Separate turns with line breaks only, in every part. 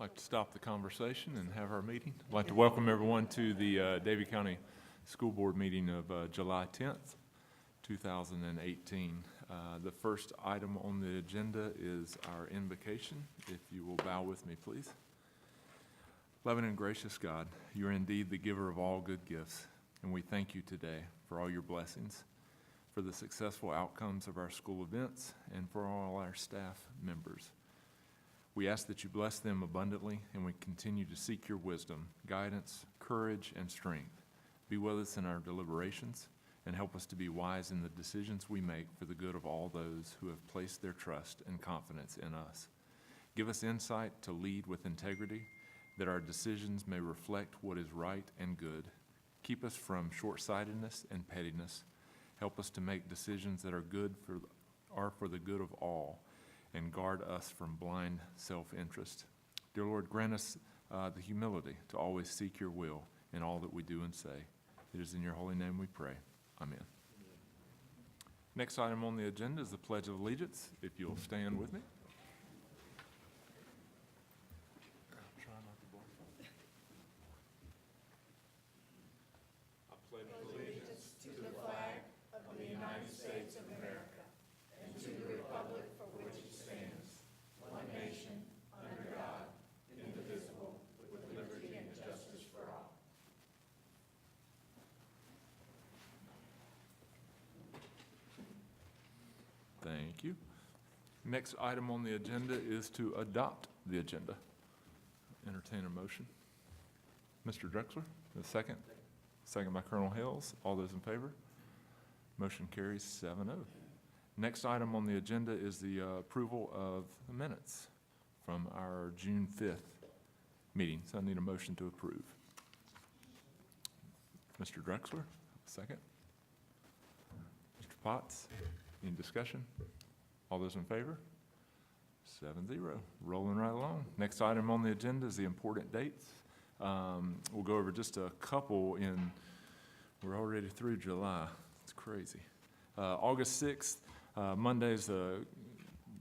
like to stop the conversation and have our meeting. I'd like to welcome everyone to the Davie County School Board meeting of July 10th, 2018. The first item on the agenda is our invocation. If you will bow with me, please. Loving and gracious God, you are indeed the giver of all good gifts, and we thank you today for all your blessings, for the successful outcomes of our school events, and for all our staff members. We ask that you bless them abundantly, and we continue to seek your wisdom, guidance, courage, and strength. Be with us in our deliberations, and help us to be wise in the decisions we make for the good of all those who have placed their trust and confidence in us. Give us insight to lead with integrity, that our decisions may reflect what is right and good. Keep us from short-sightedness and pettiness. Help us to make decisions that are for the good of all, and guard us from blind self-interest. Dear Lord, grant us the humility to always seek your will in all that we do and say. It is in your holy name we pray. Amen. Next item on the agenda is the Pledge of Allegiance. If you'll stand with me. Thank you. Next item on the agenda is to adopt the agenda. Entertain a motion. Mr. Drexler, the second. Second by Colonel Hales. All those in favor? Motion carries 7-0. Next item on the agenda is the approval of the minutes from our June 5th meeting. So I need a motion to approve. Mr. Drexler, second. Mr. Potts. Any discussion? All those in favor? 7-0. Rolling right along. Next item on the agenda is the important dates. We'll go over just a couple we're already through July. It's crazy. August 6th, Monday is the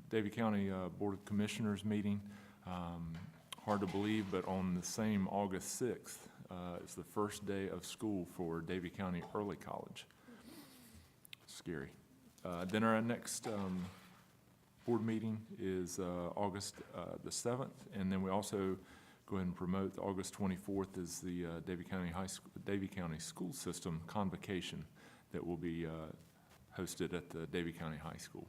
Davie County Board of Commissioners meeting. Hard to believe, but on the same August 6th, it's the first day of school for Davie County Early College. Scary. Then our next board meeting is August the 7th, and then we also go ahead and promote August 24th is the Davie County School System Convocation that will be hosted at the Davie County High School.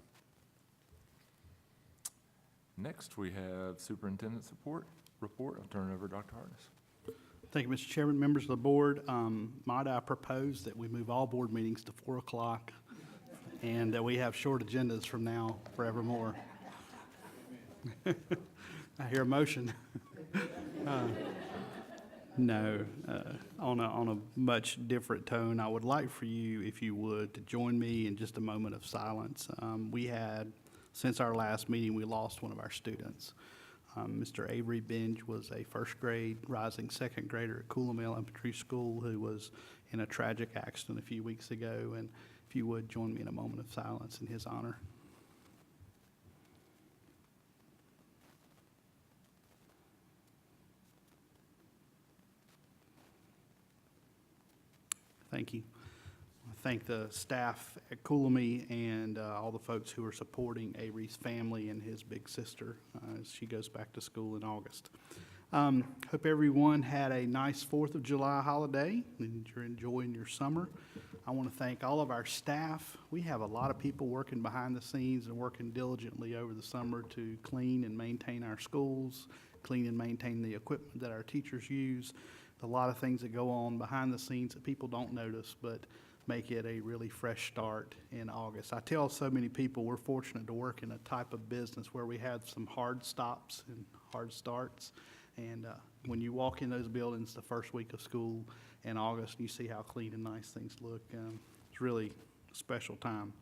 Next, we have Superintendent's report. I'll turn it over to Dr. Harness.
Thank you, Mr. Chairman, members of the board. Might I propose that we move all board meetings to 4 o'clock and that we have short agendas from now forevermore. I hear a motion. No, on a much different tone, I would like for you, if you would, to join me in just a moment of silence. Since our last meeting, we lost one of our students. Mr. Avery Binge was a first grade rising second grader at Coolum Elementary School who was in a tragic accident a few weeks ago, and if you would join me in a moment of silence in his honor. Thank you. I thank the staff at Coolum and all the folks who are supporting Avery's family and his big sister as she goes back to school in August. Hope everyone had a nice 4th of July holiday and you're enjoying your summer. I want to thank all of our staff. We have a lot of people working behind the scenes and working diligently over the summer to clean and maintain our schools, clean and maintain the equipment that our teachers use. A lot of things that go on behind the scenes that people don't notice, but make it a really fresh start in August. I tell so many people we're fortunate to work in a type of business where we have some hard stops and hard starts. And when you walk in those buildings the first week of school in August, you see how clean and nice things look. It's really a special time.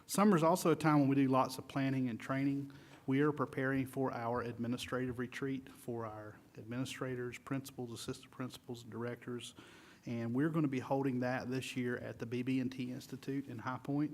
Summer is also a time when we do lots of planning and training. We are preparing for our administrative retreat for our administrators, principals, assistant principals, and directors. And we're going to be holding that this year at the BB&T Institute in High Point.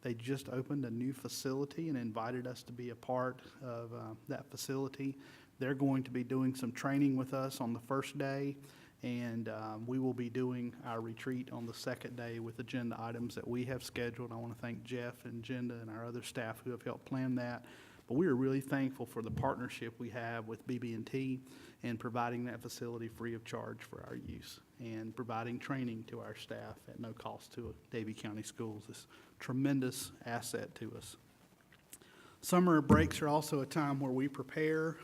They just opened a new facility and invited us to be a part of that facility. They're going to be doing some training with us on the first day, and we will be doing our retreat on the second day with agenda items that we have scheduled. I want to thank Jeff and Agenda and our other staff who have helped plan that. But we are really thankful for the partnership we have with BB&T and providing that facility free of charge for our use and providing training to our staff at no cost to Davie County Schools. It's a tremendous asset to us. Summer breaks are also a time where we prepare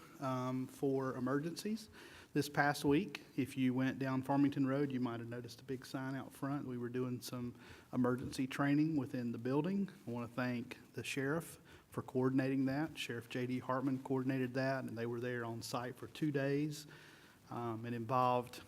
for emergencies. This past week, if you went down Farmington Road, you might have noticed a big sign out front. We were doing some emergency training within the building. I want to thank the sheriff for coordinating that. Sheriff J.D. Hartman coordinated that, and they were there on site for 2 days. It involved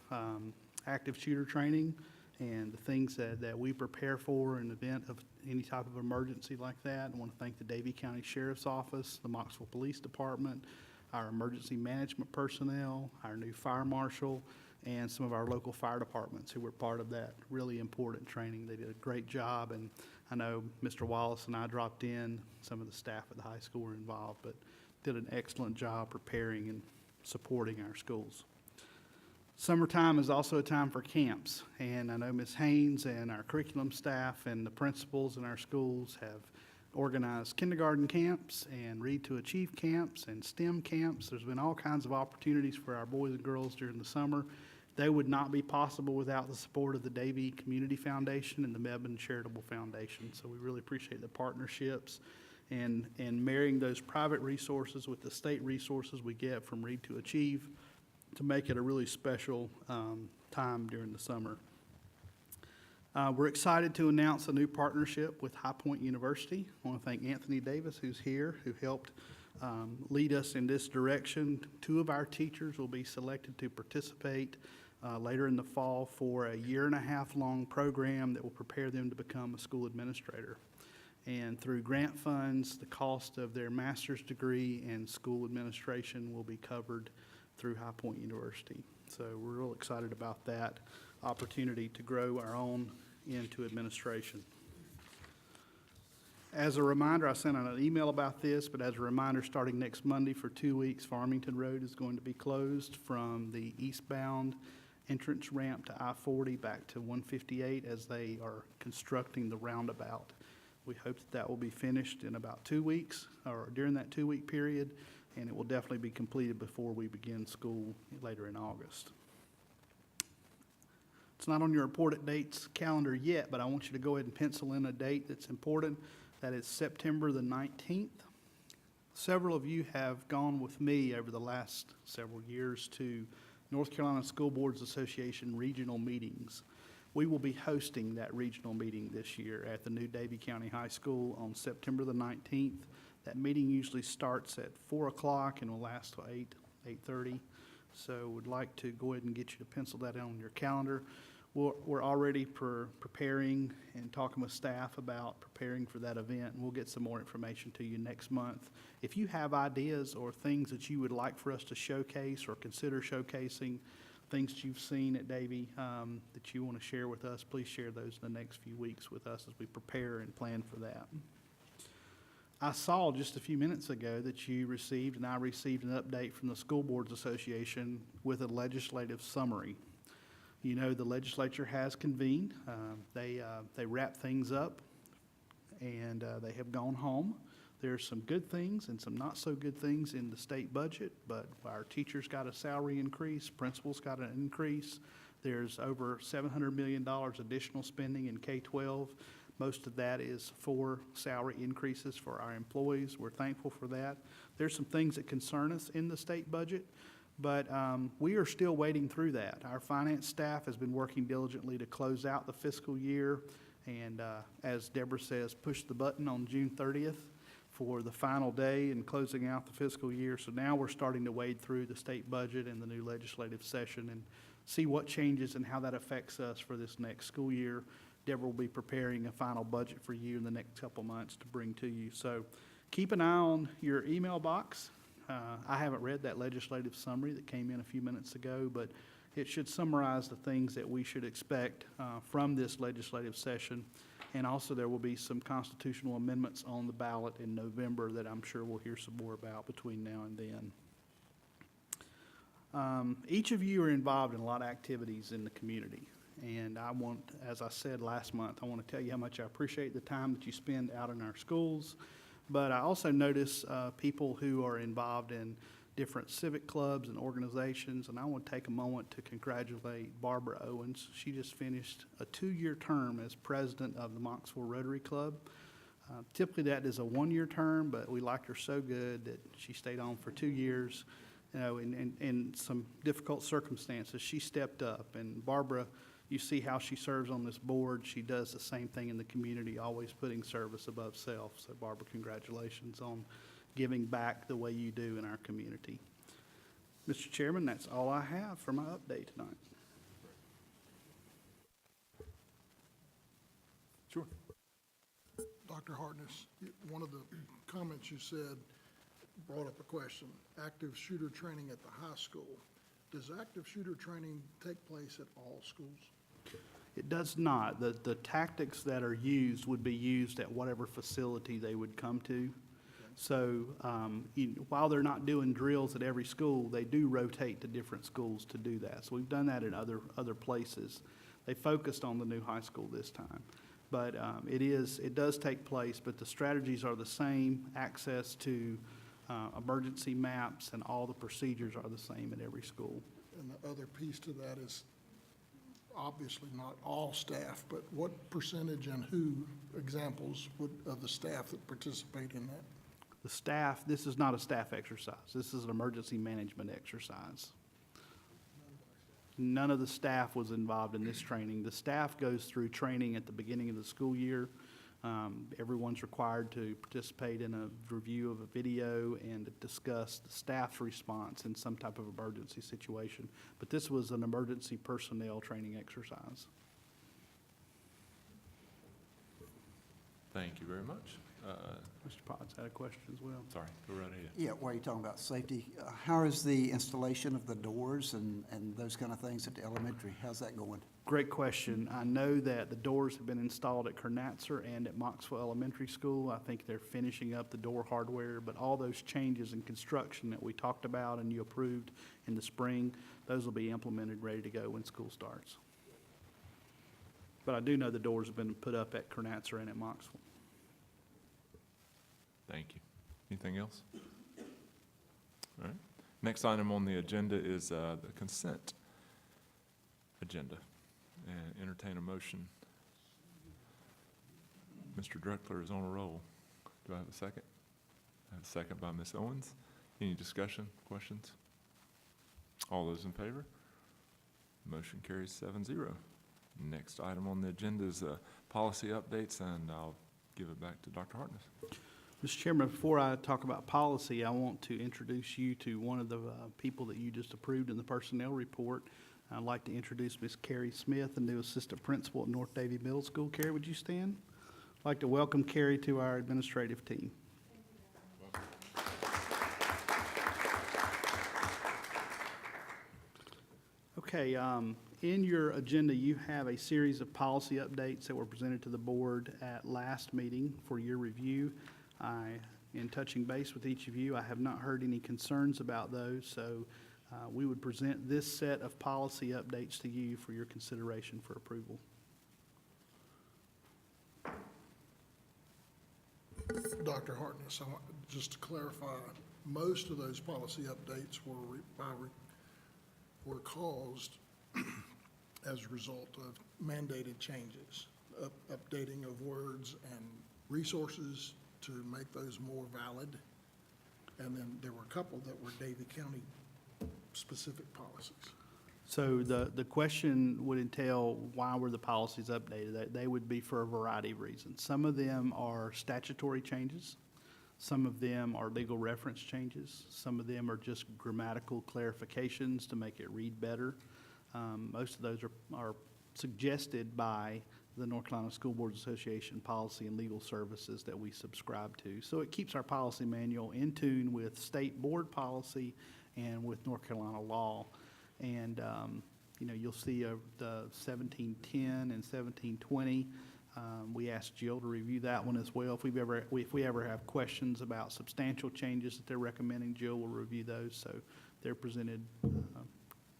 active shooter training and the things that we prepare for in the event of any type of emergency like that. I want to thank the Davie County Sheriff's Office, the Mocksville Police Department, our emergency management personnel, our new fire marshal, and some of our local fire departments who were part of that really important training. They did a great job, and I know Mr. Wallace and I dropped in. Some of the staff at the high school were involved, but did an excellent job preparing and supporting our schools. Summertime is also a time for camps, and I know Ms. Haynes and our curriculum staff and the principals in our schools have organized kindergarten camps and Read to Achieve camps and STEM camps. There's been all kinds of opportunities for our boys and girls during the summer. They would not be possible without the support of the Davie Community Foundation and the Mebane Charitable Foundation. So we really appreciate the partnerships and marrying those private resources with the state resources we get from Read to Achieve to make it a really special time during the summer. We're excited to announce a new partnership with High Point University. I want to thank Anthony Davis, who's here, who helped lead us in this direction. 2 of our teachers will be selected to participate later in the fall for a 1.5-year-long program that will prepare them to become a school administrator. And through grant funds, the cost of their master's degree and school administration will be covered through High Point University. So we're real excited about that opportunity to grow our own into administration. As a reminder, I sent out an email about this, but as a reminder, starting next Monday for 2 weeks, Farmington Road is going to be closed from the eastbound entrance ramp to I-40 back to 158 as they are constructing the roundabout. We hope that will be finished in about 2 weeks, or during that 2-week period, and it will definitely be completed before we begin school later in August. It's not on your reported dates calendar yet, but I want you to go ahead and pencil in a date that's important. That is September the 19th. Several of you have gone with me over the last several years to North Carolina School Boards Association regional meetings. We will be hosting that regional meeting this year at the new Davie County High School on September the 19th. That meeting usually starts at 4 o'clock and will last till 8:30. So would like to go ahead and get you to pencil that in on your calendar. We're already preparing and talking with staff about preparing for that event, and we'll get some more information to you next month. If you have ideas or things that you would like for us to showcase or consider showcasing, things that you've seen at Davie that you want to share with us, please share those in the next few weeks with us as we prepare and plan for that. I saw just a few minutes ago that you received, and I received an update from the School Boards Association with a legislative summary. You know, the legislature has convened. They wrapped things up, and they have gone home. There's some good things and some not so good things in the state budget, but our teachers got a salary increase, principals got an increase. There's over $700 million additional spending in K-12. Most of that is for salary increases for our employees. We're thankful for that. There's some things that concern us in the state budget, but we are still waiting through that. Our finance staff has been working diligently to close out the fiscal year, and as Deborah says, push the button on June 30th for the final day and closing out the fiscal year. So now we're starting to wade through the state budget and the new legislative session and see what changes and how that affects us for this next school year. Deborah will be preparing a final budget for you in the next couple months to bring to you. So keep an eye on your email box. I haven't read that legislative summary that came in a few minutes ago, but It should summarize the things that we should expect from this legislative session. And also, there will be some constitutional amendments on the ballot in November that I'm sure we'll hear some more about between now and then. Each of you are involved in a lot of activities in the community. And I want, as I said last month, I want to tell you how much I appreciate the time that you spend out in our schools. But I also notice people who are involved in different civic clubs and organizations, and I want to take a moment to congratulate Barbara Owens. She just finished a 2-year term as president of the Mocksville Rotary Club. Typically that is a 1-year term, but we liked her so good that she stayed on for 2 years. You know, in some difficult circumstances, she stepped up. And Barbara, you see how she serves on this board. She does the same thing in the community, always putting service above self. So Barbara, congratulations on giving back the way you do in our community. Mr. Chairman, that's all I have for my update tonight.
Sure.
Dr. Hartness, one of the comments you said brought up a question. Active shooter training at the high school. Does active shooter training take place at all schools?
It does not. The tactics that are used would be used at whatever facility they would come to. So while they're not doing drills at every school, they do rotate to different schools to do that. So we've done that in other places. They focused on the new high school this time. But it does take place, but the strategies are the same. Access to emergency maps and all the procedures are the same at every school.
And the other piece to that is obviously not all staff, but what percentage and who examples of the staff that participate in that?
The staff, this is not a staff exercise. This is an emergency management exercise. None of the staff was involved in this training. The staff goes through training at the beginning of the school year. Everyone's required to participate in a review of a video and to discuss the staff's response in some type of emergency situation. But this was an emergency personnel training exercise.
Thank you very much.
Mr. Potts had a question as well.
Sorry, go right ahead.
Yeah, while you're talking about safety, how is the installation of the doors and those kind of things at the elementary? How's that going?
Great question. I know that the doors have been installed at Kernatzer and at Mocksville Elementary School. I think they're finishing up the door hardware, but all those changes in construction that we talked about and you approved in the spring, those will be implemented, ready to go when school starts. But I do know the doors have been put up at Kernatzer and at Mocksville.
Thank you. Anything else? All right. Next item on the agenda is the consent agenda. And entertain a motion. Mr. Dreckler is on a roll. Do I have a second? I have a second by Ms. Owens. Any discussion, questions? All those in favor? Motion carries 7-0. Next item on the agenda is policy updates, and I'll give it back to Dr. Hartness.
Mr. Chairman, before I talk about policy, I want to introduce you to one of the people that you just approved in the personnel report. I'd like to introduce Ms. Carrie Smith, the new assistant principal at North Davie Middle School. Carrie, would you stand? I'd like to welcome Carrie to our administrative team. Okay, in your agenda, you have a series of policy updates that were presented to the board at last meeting for your review. In touching base with each of you, I have not heard any concerns about those, so we would present this set of policy updates to you for your consideration for approval.
Dr. Hartness, just to clarify, most of those policy updates were caused as a result of mandated changes, updating of words and resources to make those more valid. And then there were a couple that were Davie County specific policies.
So the question would entail, why were the policies updated? They would be for a variety of reasons. Some of them are statutory changes. Some of them are legal reference changes. Some of them are just grammatical clarifications to make it read better. Most of those are suggested by the North Carolina School Boards Association policy and legal services that we subscribe to. So it keeps our policy manual in tune with state board policy and with North Carolina law. And You'll see the 1710 and 1720. We asked Jill to review that one as well. If we ever have questions about substantial changes that they're recommending, Jill will review those. So they're presented,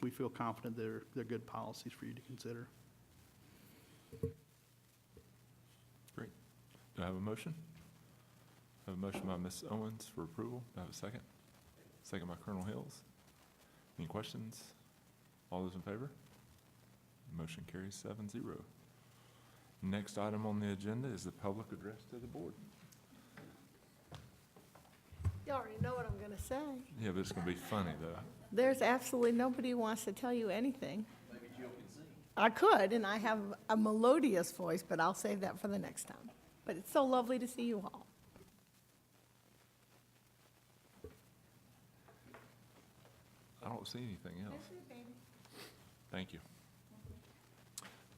we feel confident they're good policies for you to consider.
Great. Do I have a motion? I have a motion by Ms. Owens for approval. Do I have a second? Second by Colonel Hills. Any questions? All those in favor? Motion carries 7-0. Next item on the agenda is the public address to the board.
You already know what I'm going to say.
Yeah, but it's going to be funny, though.
There's absolutely nobody who wants to tell you anything. Maybe Jill can sing. I could, and I have a melodious voice, but I'll save that for the next time. But it's so lovely to see you all.
I don't see anything else. Thank you.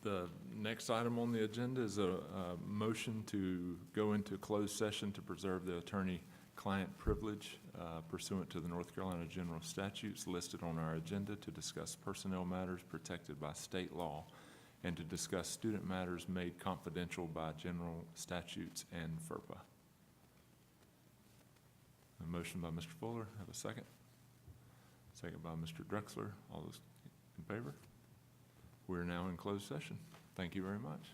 The next item on the agenda is a motion to go into closed session to preserve the attorney-client privilege pursuant to the North Carolina General Statutes listed on our agenda to discuss personnel matters protected by state law and to discuss student matters made confidential by general statutes and FERPA. A motion by Mr. Fuller. Have a second? Second by Mr. Drexler. All those in favor? We're now in closed session. Thank you very much.